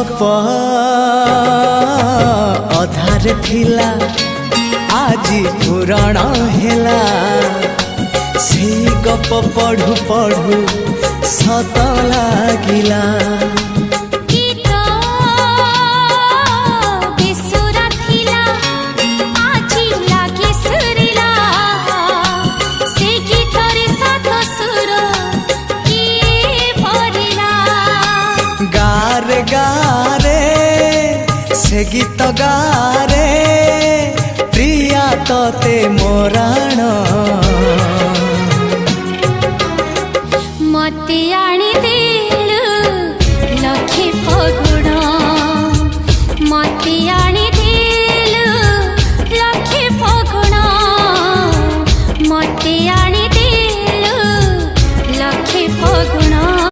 गप अधार थिला आजी पुराण हेला से गप पढ़ु पढ़ु सत लागिला गारे गारे से गीत गारे प्रिया तोते मोराण